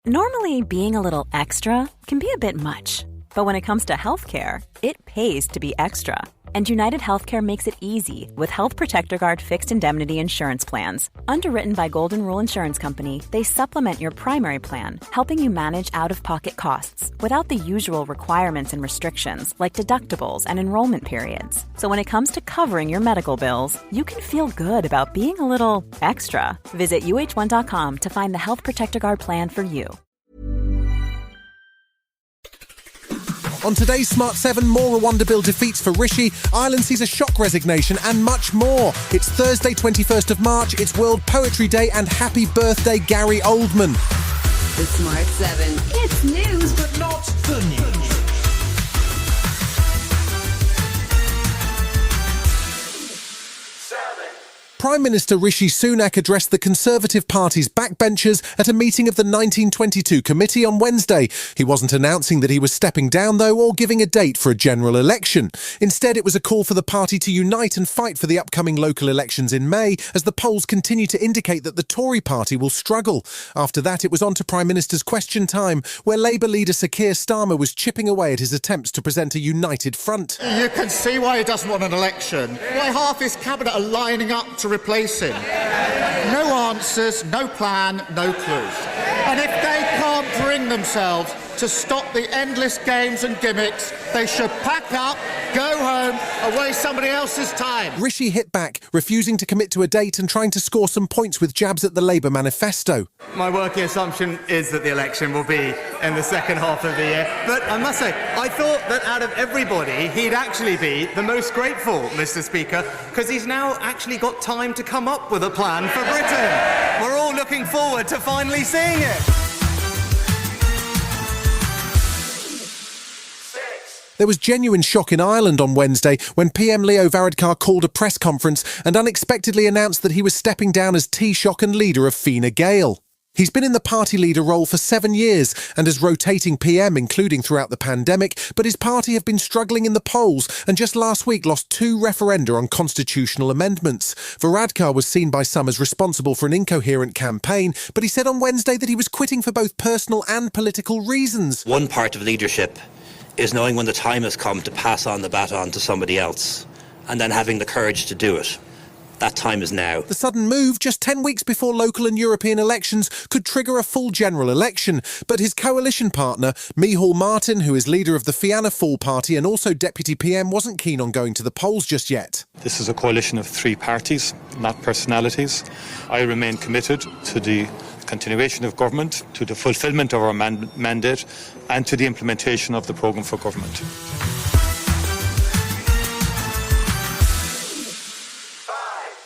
Normally, being a little extra can be a bit much, but when it comes to healthcare, it pays to be extra. And United Healthcare makes it easy with Health Protector Guard fixed indemnity insurance plans. Underwritten by Golden Rule Insurance Company, they supplement your primary plan, helping you manage out-of-pocket costs without the usual requirements and restrictions like deductibles and enrollment periods. So when it comes to covering your medical bills, you can feel good about being a little extra. Visit uh1.com to find the Health Protector Guard plan for you. On today's Smart 7, more Rwanda Bill defeats for Rishi, Ireland sees a shock resignation and much more. It's Thursday 21st of March, it's World Poetry Day and happy birthday Gary Oldman. The Smart 7. It's news, but not the news. Prime Minister Rishi Sunak addressed the Conservative Party's backbenchers at a meeting of the 1922 committee on Wednesday. He wasn't announcing that he was stepping down, though, or giving a date for a general election. Instead, it was a call for the party to unite and fight for the upcoming local elections in May, as the polls continue to indicate that the Tory party will struggle. After that, it was on to Prime Minister's question time, where Labour leader Sir Keir Starmer was chipping away at his attempts to present a united front. You can see why he doesn't want an election. Why half his cabinet are lining up to replace him. No answers, no plan, no clues. And if they can't bring themselves to stop the endless games and gimmicks, they should pack up, go home, and waste somebody else's time. Rishi hit back, refusing to commit to a date and trying to score some points with jabs at the Labour manifesto. My working assumption is that the election will be in the second half of the year. But I must say, I thought that out of everybody, he'd actually be the most grateful, Mr. Speaker, because he's now actually got time to come up with a plan for Britain. We're all looking forward to finally seeing it. There was genuine shock in Ireland on Wednesday when PM Leo Varadkar called a press conference and unexpectedly announced that he was stepping down as Taoiseach and leader of Fine Gael. He's been in the party leader role for 7 years and as rotating PM, including throughout the pandemic, but his party have been struggling in the polls and just last week lost 2 referenda on constitutional amendments. Varadkar was seen by some as responsible for an incoherent campaign, but he said on Wednesday that he was quitting for both personal and political reasons. One part of leadership is knowing when the time has come to pass on the baton to somebody else and then having the courage to do it. That time is now. The sudden move, just 10 weeks before local and European elections, could trigger a full general election. But his coalition partner, Micheál Martin, who is leader of the Fianna Fáil party and also deputy PM, wasn't keen on going to the polls just yet. This is a coalition of 3 parties, not personalities. I remain committed to the continuation of government, to the fulfilment of our mandate and to the implementation of the programme for government.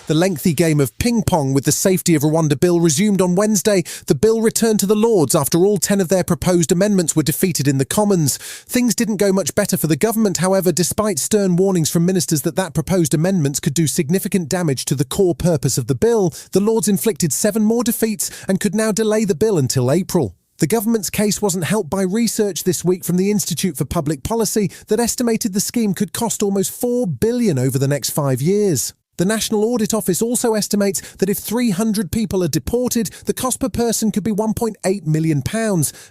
The lengthy game of ping-pong with the safety of Rwanda Bill resumed on Wednesday. The bill returned to the Lords after all 10 of their proposed amendments were defeated in the Commons. Things didn't go much better for the government, however, despite stern warnings from ministers that proposed amendments could do significant damage to the core purpose of the bill. The Lords inflicted 7 more defeats and could now delay the bill until April. The government's case wasn't helped by research this week from the Institute for Public Policy that estimated the scheme could cost almost $4 billion over the next 5 years. The National Audit Office also estimates that if 300 people are deported, the cost per person could be £1.8 million,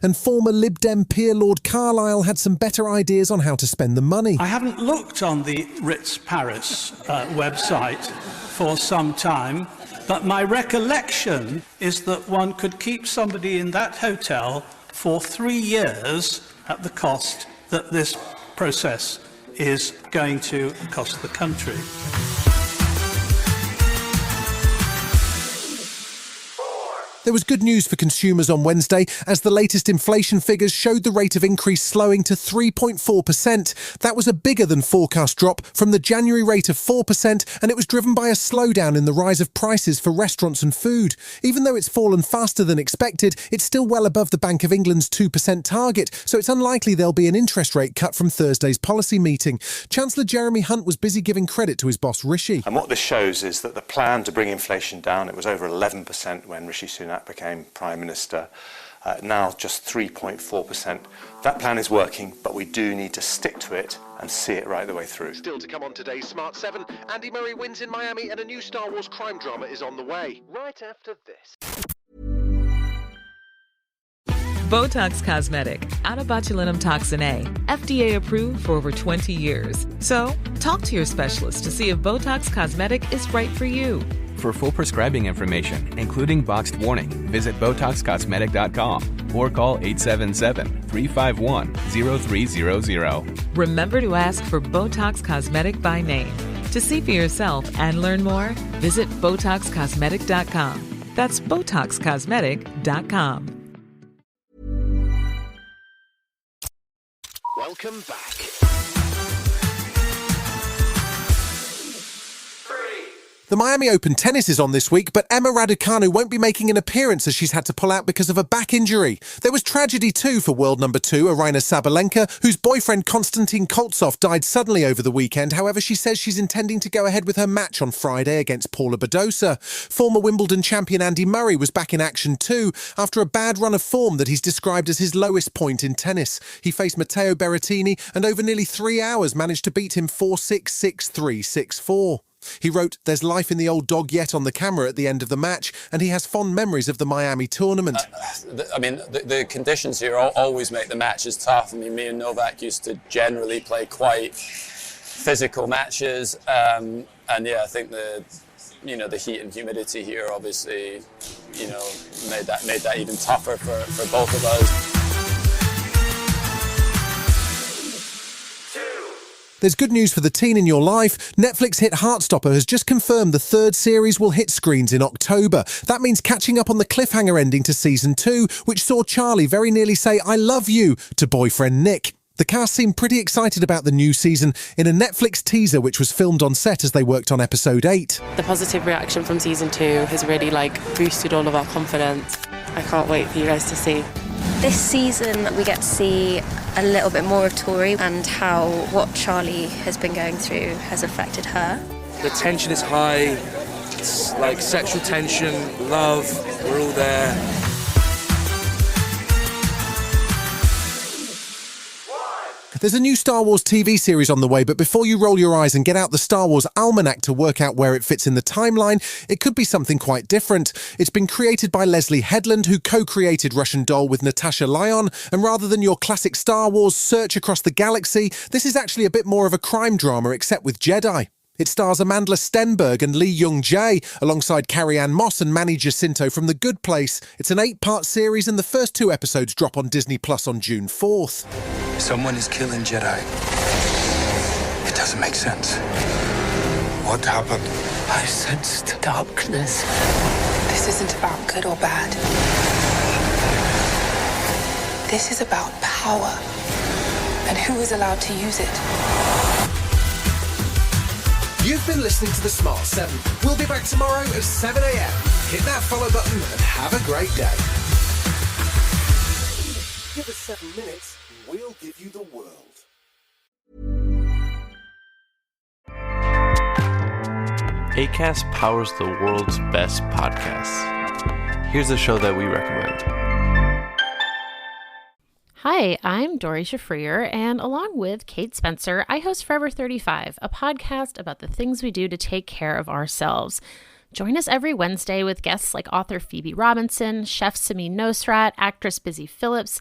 and former Lib Dem peer Lord Carlisle had some better ideas on how to spend the money. I haven't looked on the Ritz Paris website for some time, but my recollection is that one could keep somebody in that hotel for 3 years at the cost that this process is going to cost the country. There was good news for consumers on Wednesday as the latest inflation figures showed the rate of increase slowing to 3.4%. That was a bigger than forecast drop from the January rate of 4%, and it was driven by a slowdown in the rise of prices for restaurants and food. Even though it's fallen faster than expected, it's still well above the Bank of England's 2% target, so it's unlikely there'll be an interest rate cut from Thursday's policy meeting. Chancellor Jeremy Hunt was busy giving credit to his boss Rishi. And what this shows is that the plan to bring inflation down, it was over 11% when Rishi Sunak became Prime Minister, now just 3.4%. That plan is working, but we do need to stick to it and see it right the way through. Still to come on today's Smart 7, Andy Murray wins in Miami and a new Star Wars crime drama is on the way. Right after this. Botox Cosmetic, out of botulinum toxin A, FDA approved for over 20 years. So, talk to your specialist to see if Botox Cosmetic is right for you. For full prescribing information, including boxed warning, visit BotoxCosmetic.com or call 877-351-0300. Remember to ask for Botox Cosmetic by name. To see for yourself and learn more, visit BotoxCosmetic.com. That's BotoxCosmetic.com. Welcome back. The Miami Open tennis is on this week, but Emma Raducanu won't be making an appearance as she's had to pull out because of a back injury. There was tragedy too for world number 2, Aryna Sabalenka, whose boyfriend Konstantin Koltsov died suddenly over the weekend. However, she says she's intending to go ahead with her match on Friday against Paula Badosa. Former Wimbledon champion Andy Murray was back in action too, after a bad run of form that he's described as his lowest point in tennis. He faced Matteo Berrettini and over nearly 3 hours managed to beat him 4-6, 6-3, 6-4. He wrote, "There's life in the old dog yet" on the camera at the end of the match, and he has fond memories of the Miami tournament. The conditions here always make the matches tough. Me and Novak used to generally play quite physical matches, and I think the heat and humidity here obviously, made that even tougher for both of us. There's good news for the teen in your life. Netflix hit Heartstopper has just confirmed the 3rd series will hit screens in October. That means catching up on the cliffhanger ending to season 2, which saw Charlie very nearly say "I love you" to boyfriend Nick. The cast seemed pretty excited about the new season in a Netflix teaser which was filmed on set as they worked on episode 8. The positive reaction from season 2 has really boosted all of our confidence. I can't wait for you guys to see. This season we get to see a little bit more of Tori and how what Charlie has been going through has affected her. The tension is high, it's like sexual tension, love, we're all there. There's a new Star Wars TV series on the way, but before you roll your eyes and get out the Star Wars Almanac to work out where it fits in the timeline, it could be something quite different. It's been created by Leslie Headland, who co-created Russian Doll with Natasha Lyonne, and rather than your classic Star Wars search across the galaxy, this is actually a bit more of a crime drama, except with Jedi. It stars Amandla Stenberg and Lee Young-jae, alongside Carrie-Anne Moss and Manny Jacinto from The Good Place. It's an 8-part series, and the first 2 episodes drop on Disney Plus on June 4th. Someone is killing Jedi. It doesn't make sense. What happened? I sensed darkness. This isn't about good or bad. This is about power and who is allowed to use it. You've been listening to The Smart 7. We'll be back tomorrow at 7 a.m. Hit that follow button and have a great day. Give us 7 minutes and we'll give you the world. Acast powers the world's best podcasts. Here's a show that we recommend. Hi, I'm Dori Shafrir, and along with Kate Spencer, I host Forever 35, a podcast about the things we do to take care of ourselves. Join us every Wednesday with guests like author Phoebe Robinson, chef Samin Nosrat, actress Busy Phillips,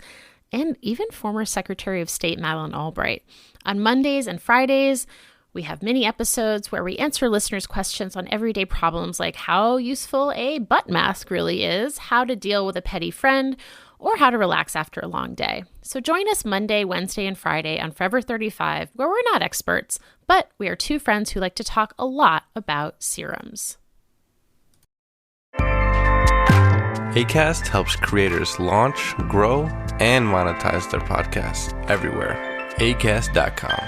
and even former Secretary of State Madeleine Albright. On Mondays and Fridays, we have mini episodes where we answer listeners' questions on everyday problems like how useful a butt mask really is, how to deal with a petty friend, or how to relax after a long day. So join us Monday, Wednesday, and Friday on Forever 35, where we're not experts, but we are 2 friends who like to talk a lot about serums. Acast helps creators launch, grow, and monetize their podcasts everywhere. Acast.com.